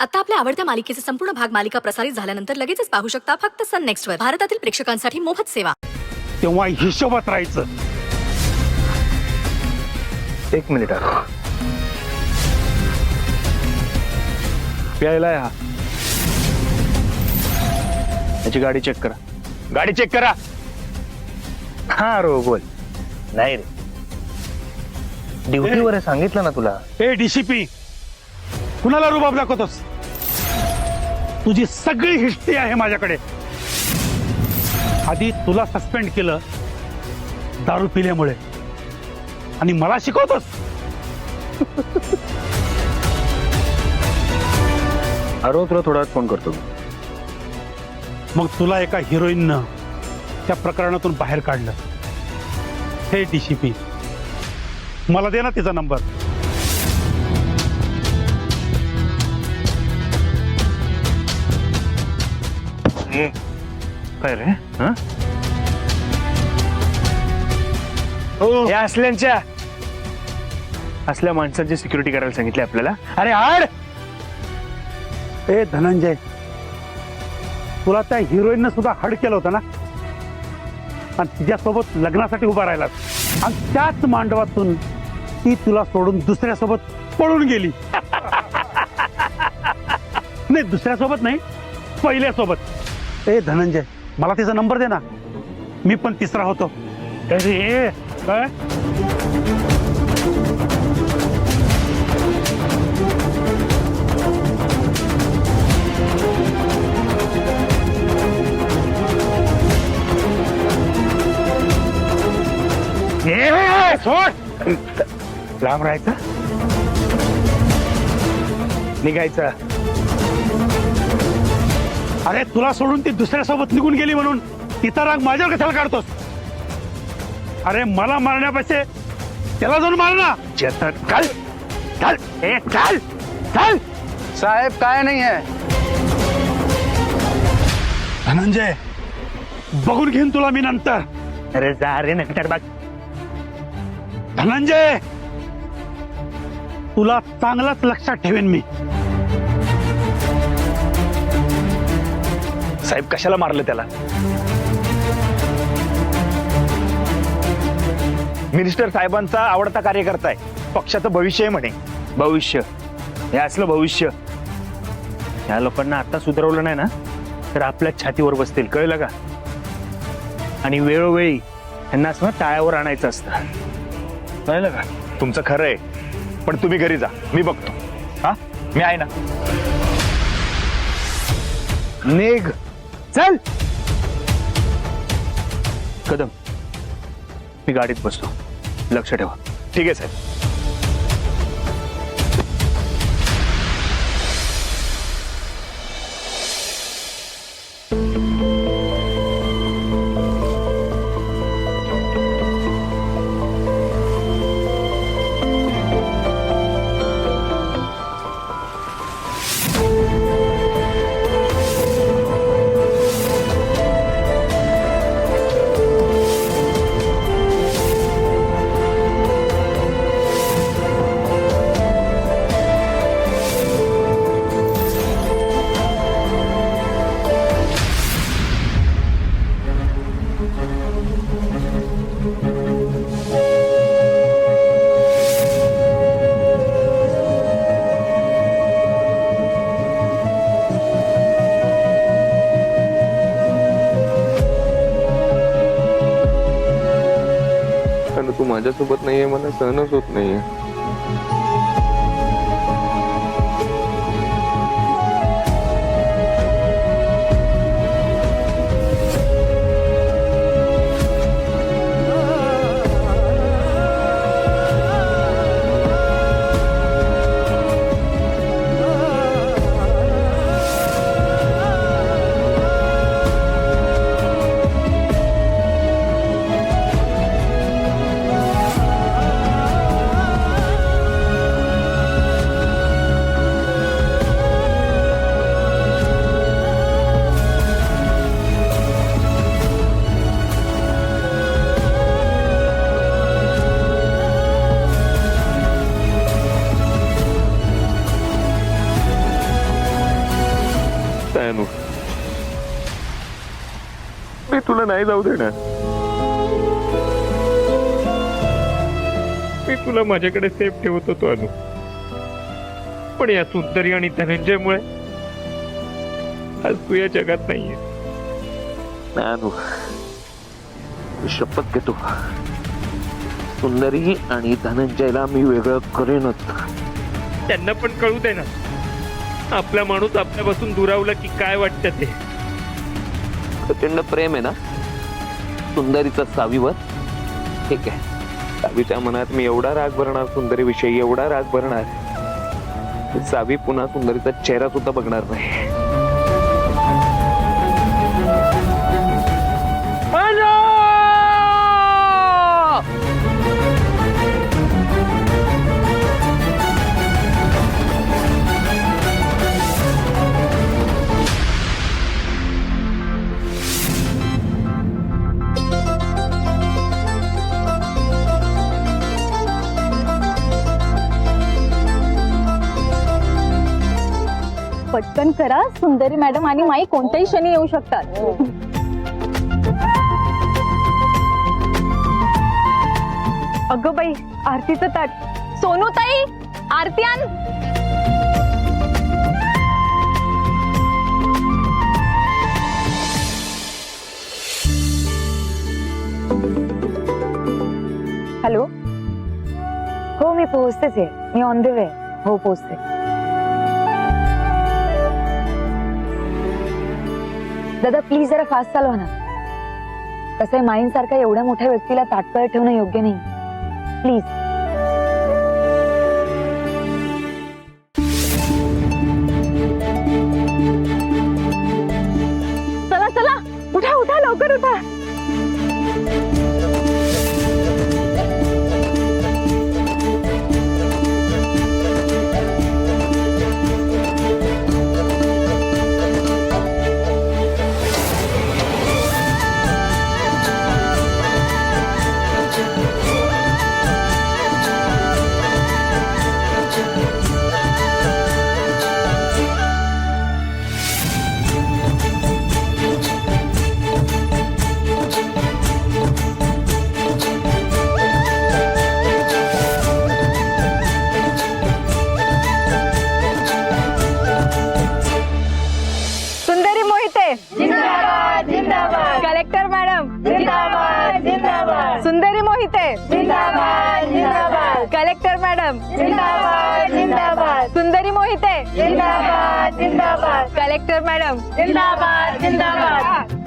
आता आपल्या आवडत्या मालिकेचे संपूर्ण भाग मालिका प्रसारित झाल्यानंतर लगेचच पाहू शकता फक्त सन नेक्स्ट वर. भारतातील प्रेक्षकांसाठी मोफत सेवा. तेव्हा हिशोबात राहायचं. एक मिनिट प्यायला या. याची गाडी चेक करा. गाडी चेक करा. हा रो बोल. नाही रे ड्युटीवर आहे सांगितलं ना तुला. ए डीसीपी, कुणाला रुबाब दाखवतोस? तुझी सगळी हिस्ट्री आहे माझ्याकडे. आधी तुला सस्पेंड केलं दारू पिल्यामुळे आणि मला शिकवतोस. अरे तुला थोडा फोन करतो. मग तुला एका हिरोईननं त्या प्रकरणातून बाहेर काढलं. हे डीसीपी, मला दे ना तिचा नंबर. काय रे या असल्या माणसांची सिक्युरिटी करायला सांगितली आपल्याला. अरे आड. ए धनंजय, तुला त्या हिरोईननं सुद्धा हड केलं होतं ना, आणि तिच्यासोबत लग्नासाठी उभा राहिलास, आणि त्याच मांडवातून ती तुला सोडून दुसऱ्यासोबत पळून गेली. नाही, दुसऱ्यासोबत नाही, पहिल्यासोबत. ए धनंजय, मला तिचा नंबर दे ना, मी पण तिसरा होतो. अरे काय सोड. लांब राहायचं, निघायचं. अरे तुला सोडून ती दुसऱ्यासोबत निघून गेली म्हणून तिचा राग माझ्यावर कशाला काढतोस? अरे मला मारण्यापेक्षा त्याला जाऊन मार ना. चल चल चल. ए चल चल. साहेब काय नाही आहे. धनंजय, बघून घेईन तुला मी नंतर. अरे जा रे नंतर बघ. धनंजय, तुला चांगलाच लक्षात ठेवेन मी. साहेब कशाला मारलं त्याला? मिनिस्टर साहेबांचा आवडता कार्यकर्ता आहे, पक्षाचं भविष्य आहे म्हणे. भविष्य हे असलं भविष्य या लोकांना आता सुधारवलं नाही ना तर आपल्या छातीवर बसतील, कळलं का? आणि वेळोवेळी यांना असं टाळ्यावर आणायचं असतं, कळलं का? तुमचं खरं आहे, पण तुम्ही घरी जा, मी बघतो. हा, मी आहे ना. निघ. चल. कदम, मी गाडीत बसतो, लक्ष ठेवा. ठीक आहे साहेब. तू माझ्यासोबत नाहीये, मला सहनच होत नाहीये. अनु, मी तुला नाही जाऊ देणार. मी तुला माझ्याकडे सेफ ठेवत होतो अनु, पण या सुंदरी आणि धनंजयमुळे आज तू या जगात नाहीये. अनु, शपथ घेतो, सुंदरी आणि धनंजयला मी वेगळं करेनच. त्यांना पण कळू दे ना, आपला माणूस आपल्यापासून दुरावला की काय वाटतं ते. प्रचंड प्रेम आहे ना सुंदरीचा सावीवर. ठीक आहे, सावीच्या मनात मी एवढा राग भरणार, सुंदरी विषयी एवढा राग भरणार, सावी पुन्हा सुंदरीचा चेहरा सुद्धा बघणार नाही. पटकन करा, सुंदरी मॅडम आणि माई कोणत्याही क्षणी येऊ शकतात. अगं बाई, आरतीचं ताट. सोनूताई, आरती आण. हॅलो. हो, मी पोहोचतेच आहे. Me on the way. हो, पोहोचते. दादा प्लीज जरा फास्ट चालवा ना. कसं आहे, माईंसारख्या एवढ्या मोठ्या व्यक्तीला ताटकळत ठेवणं योग्य नाही. प्लीज. चला चला, उठा उठा, लवकर उठा. कलेक्टर मॅडम जिंदाबाद जिंदाबाद. सुंदरी मोहिते जिंदाबाद जिंदाबाद. कलेक्टर मॅडम जिंदाबाद जिंदाबाद. सुंदरी मोहिते जिंदाबाद जिंदाबाद. कलेक्टर मॅडम जिंदाबाद जिंदाबाद.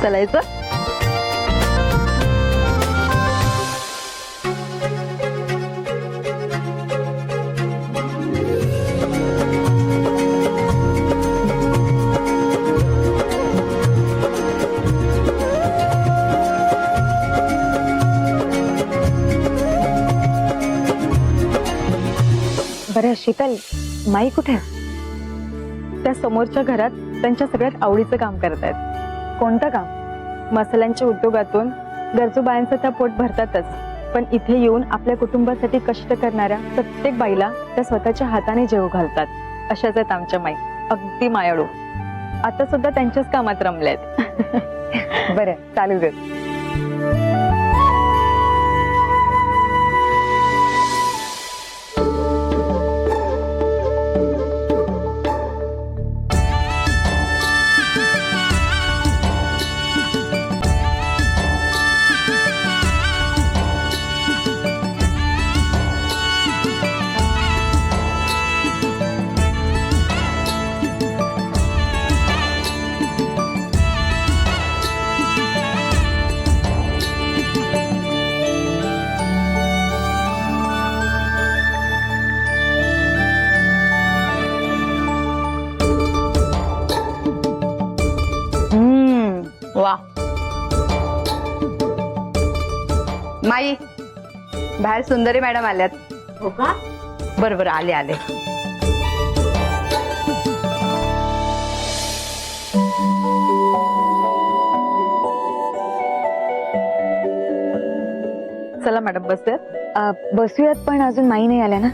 चलायचं. बरं शीतल, माई कुठे? त्या समोरच्या घरात त्यांच्या सगळ्यात आवडीचं काम करत आहेत. कोणतं काम? मसाल्यांच्या उद्योगातून गरजू बायांचं त्या पोट भरतातच, पण इथे येऊन आपल्या कुटुंबासाठी कष्ट करणाऱ्या प्रत्येक बाईला त्या स्वतःच्या हाताने जेवू घालतात. अशाच आहेत आमच्या माई, अगदी मायाळू. आता सुद्धा त्यांच्याच कामात रमल्यात. बरं, चालू देत. माई बाहेर सुंदरी मॅडम आल्यात. हो का? बरं बरं आले आले. चला मॅडम बसूयात. बसूयात पण अजून माई नाही आल्या ना.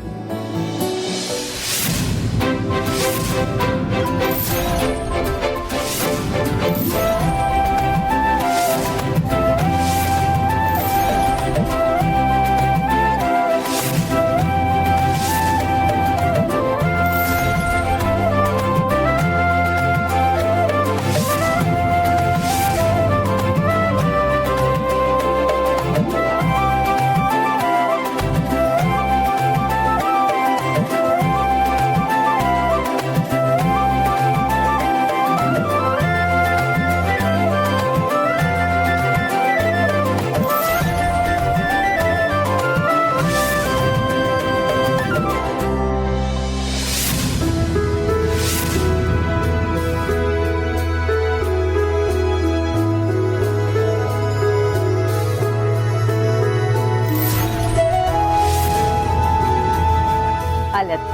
आल्यात.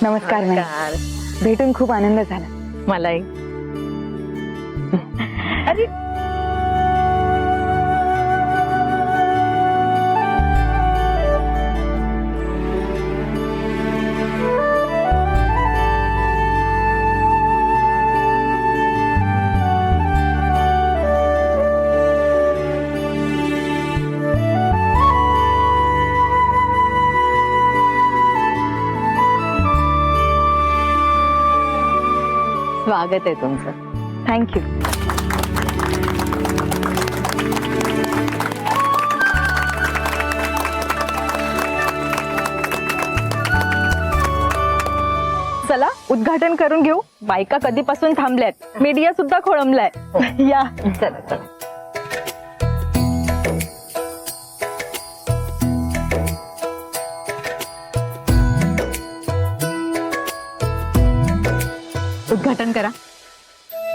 नमस्कार मॅडम. भेटून खूप आनंद झाला. मलाही. अरे स्वागत आहे तुमचं. थँक्यू. चला उद्घाटन करून घेऊ. बायका कधीपासून थांबल्यात. मीडिया सुद्धा खोळंबलाय. या चला चला. उद्घाटन करा.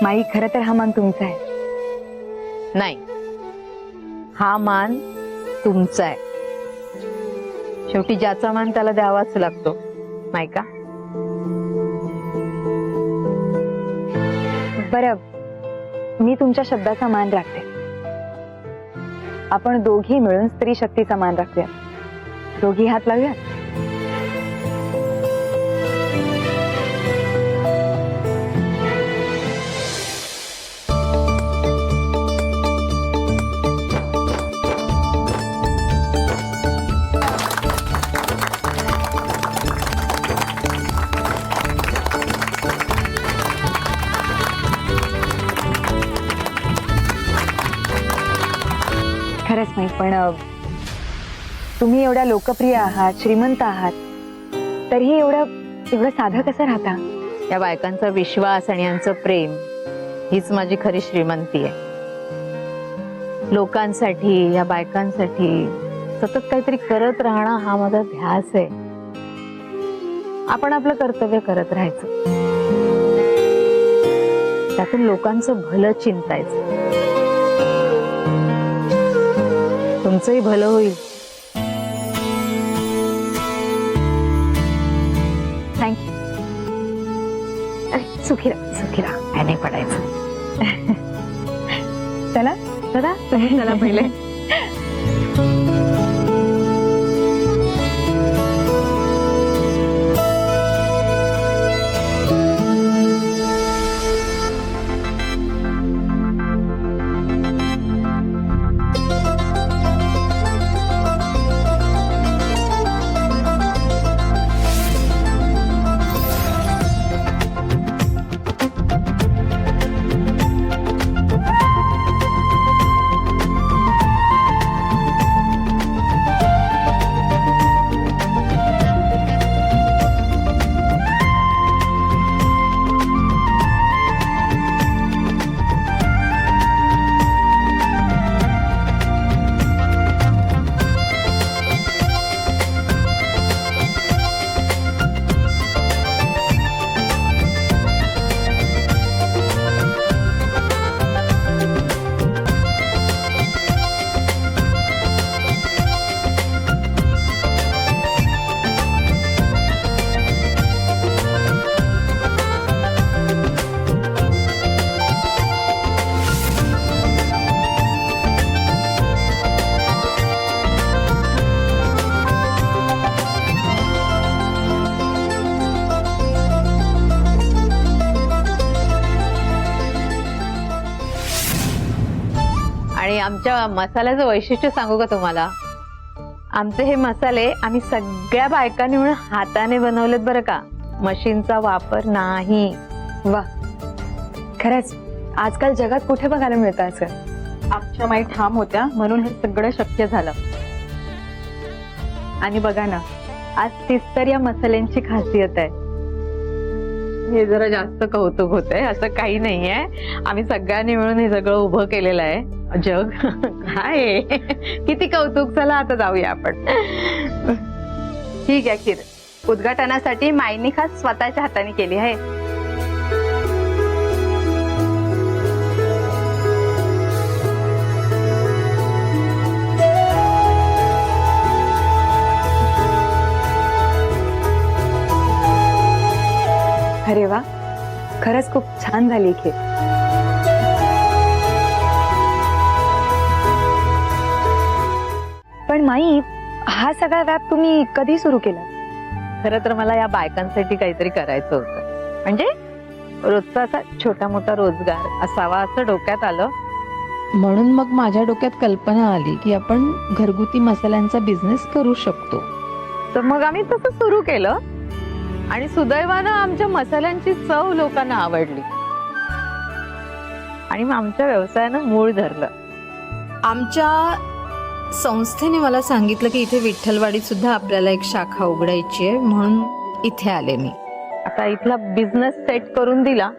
माई खरं तर हा मान तुमचा आहे. नाही, हा मान तुमचा आहे. शेवटी ज्याचा मान त्याला द्यावाच लागतो, नाही का? बरं, मी तुमच्या शब्दाचा मान राखते. आपण दोघी मिळून स्त्री शक्तीचा मान राखूया. दोघी हात लावूया. खरंच नाही, पण तुम्ही एवढ्या लोकप्रिय आहात, श्रीमंत आहात, तरीही एवढं साधं कसं राहता? या बायकांचा विश्वास आणि यांचं प्रेम हीच माझी खरी श्रीमंती आहे. लोकांसाठी, या बायकांसाठी सतत काहीतरी करत राहणं हा माझा ध्यास आहे. आपण आपलं कर्तव्य करत राहायचं, त्यातून लोकांचं भलं चिंतायचं. तुमचंही भलं होईल. थँक्यू. सुखी राहा. काय नाही पडायचं. चला चला तुम्ही चला पहिले. आणि आमच्या मसाल्याचं वैशिष्ट्य सांगू का तुम्हाला? आमचे हे मसाले आम्ही सगळ्या बायकांनी मिळून हाताने बनवलेत बरं का, मशीनचा वापर नाही. वा, खरंच आजकाल जगात कुठे बघायला मिळतं असं. आमच्या माई ठाम होत्या म्हणून हे सगळं शक्य झालं. आणि बघा ना, आज तीच तर या मसाल्यांची खासियत आहे. हे जरा जास्त कौतुक होतंय, असं काही नाहीये. आम्ही सगळ्यांनी मिळून हे सगळं उभं केलेलं आहे. जग काय आहे? किती कौतुक. चला आता जाऊया आपण. ठीक आहे खीर, उद्घाटनासाठी माईने खास स्वतःच्या हाताने केली आहे. अरे वा, खरंच खूप छान झाली खीर. पण माई, हा सगळा व्याप तुम्ही कधी सुरू केला? खरं तर मला या बायकांसाठी काहीतरी करायचं होतं. म्हणजे रोजचा असा छोटा मोठा रोजगार असावा असं डोक्यात आलं. म्हणून मग माझ्या डोक्यात कल्पना आली की आपण घरगुती मसाल्यांचा बिझनेस करू शकतो. तर मग आम्ही तसं सुरू केलं आणि सुदैवानं आमच्या मसाल्यांची चव लोकांना आवडली आणि मग आमच्या व्यवसायानं मूळ धरलं. आमच्या संस्थेने मला सांगितलं की इथे विठ्ठलवाडीत सुद्धा आपल्याला एक शाखा उघडायची आहे, म्हणून इथे आले मी. आता इथला बिझनेस सेट करून दिला,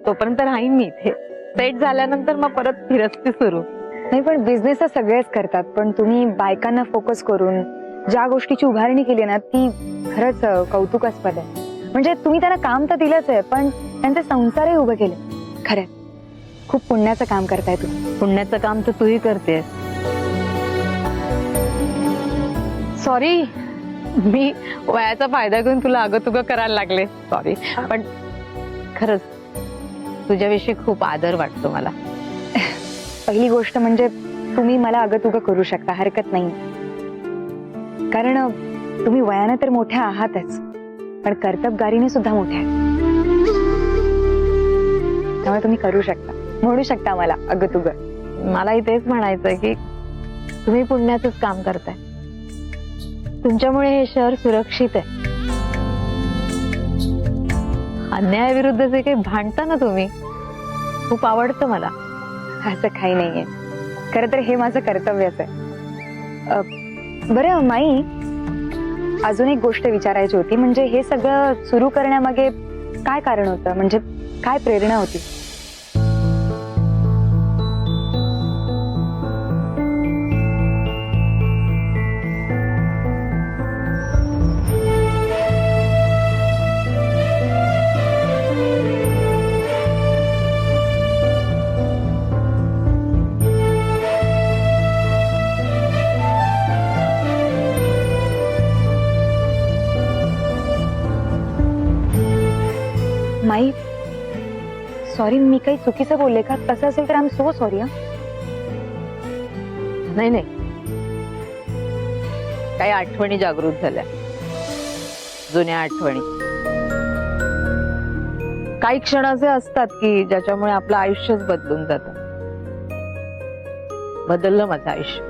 तोपर्यंत राहीन मी इथे. सेट झाल्यानंतर मग परत फिरस्ती सुरू. नाही, पण बिझनेस तर सगळेच करतात, पण तुम्ही बायकांना फोकस करून ज्या गोष्टीची उभारणी केली ना, ती खरंच कौतुकास्पद आहे. म्हणजे तुम्ही त्यांना काम तर दिलंच आहे, पण त्यांचे संसारही उभे केले. खरंच खूप पुण्याचं काम करताय तुम्ही. पुण्याचं काम तर तूही करतेस. सॉरी, मी वयाचा फायदा घेऊन तुला अगं तुगं करायला लागले. सॉरी, पण खरंच तुझ्याविषयी खूप आदर वाटतो मला. पहिली गोष्ट म्हणजे तुम्ही मला अगं-तुगं करू शकता, हरकत नाही. कारण तुम्ही वयाने तर मोठ्या आहातच, पण कर्तबगारीने सुद्धा मोठ्या आहेत. त्यामुळे तुम्ही करू शकता, म्हणू शकता मला अगं-तुगं. मलाही तेच म्हणायचंय की तुम्ही पुण्याचंच काम करताय. तुमच्यामुळे हे शहर सुरक्षित आहे. अन्यायाविरुद्ध जे काही भांडता ना तुम्ही, खूप आवडतं मला. असं काही नाहीये, खरं तर हे माझं कर्तव्यच आहे. बरं माई, अजून एक गोष्ट विचारायची होती. म्हणजे हे सगळं सुरू करण्यामागे काय कारण होतं? म्हणजे काय प्रेरणा होती? माई, सॉरी, मी काही चुकीचं बोलले का? तसं असेल तर आय एम सो सॉरी. नाही नाही, काही आठवणी जागृत झाल्या, जुन्या आठवणी. काही क्षण असे असतात की ज्याच्यामुळे आपलं आयुष्यच बदलून जातं. बदललं माझं आयुष्य.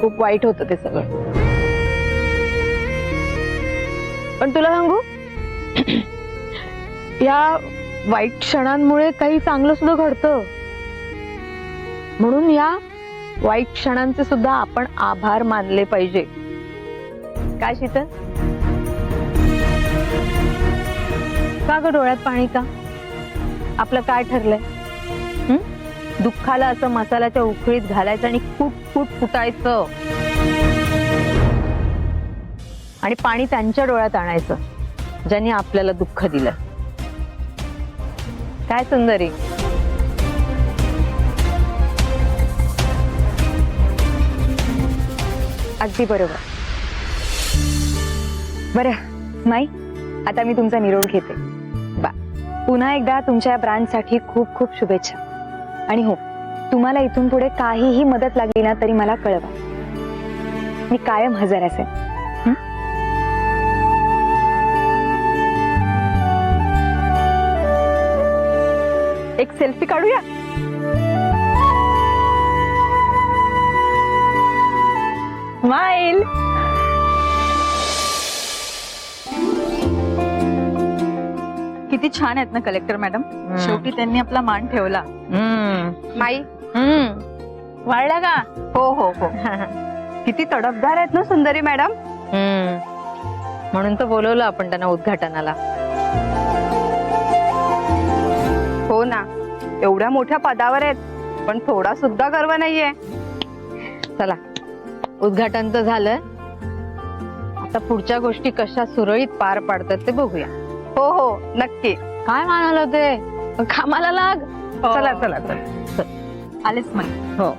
खूप वाईट होतं ते सगळं. पण तुला सांगू, या वाईट क्षणांमुळे काही चांगलं सुद्धा घडतं. म्हणून या वाईट क्षणांचे सुद्धा आपण आभार मानले पाहिजे. काय शीतल? का ग डोळ्यात पाणी का? आपलं काय ठरलंय? दुःखाला असं मसाल्याच्या उखळीत घालायचं आणि फूट फूट फुटायचं आणि पाणी त्यांच्या डोळ्यात आणायचं ज्यांनी आपल्याला दुःख दिलं. काय सुंदरी. अगदी बरोबर. बरं माई, आता मी तुमचा निरोप घेते. पुन्हा एकदा तुमच्या ब्रँडसाठी खूप खूप शुभेच्छा. आणि हो, तुम्हाला इथून पुढे काहीही मदत लागली ना तरी मला कळवा. मी कायम हजर असेल. एक सेल्फी काढूया. छान आहेत ना कलेक्टर मॅडम. शेवटी त्यांनी आपला मान ठेवला. माई वाढल्या का? हो हो हो. किती तडफदार आहेत ना सुंदरी मॅडम. म्हणून तर बोलवलं आपण त्यांना उद्घाटनाला. हो ना, एवढ्या मोठ्या पदावर आहेत पण थोडा सुद्धा गर्व नाहीये. चला, उद्घाटन तर झालं, आता पुढच्या गोष्टी कशा सुरळीत पार पाडतात ते बघूया. हो हो नक्की. काय म्हणाल ते, कामाला लाग. चला चला चला. आलेच म्हणे. हो.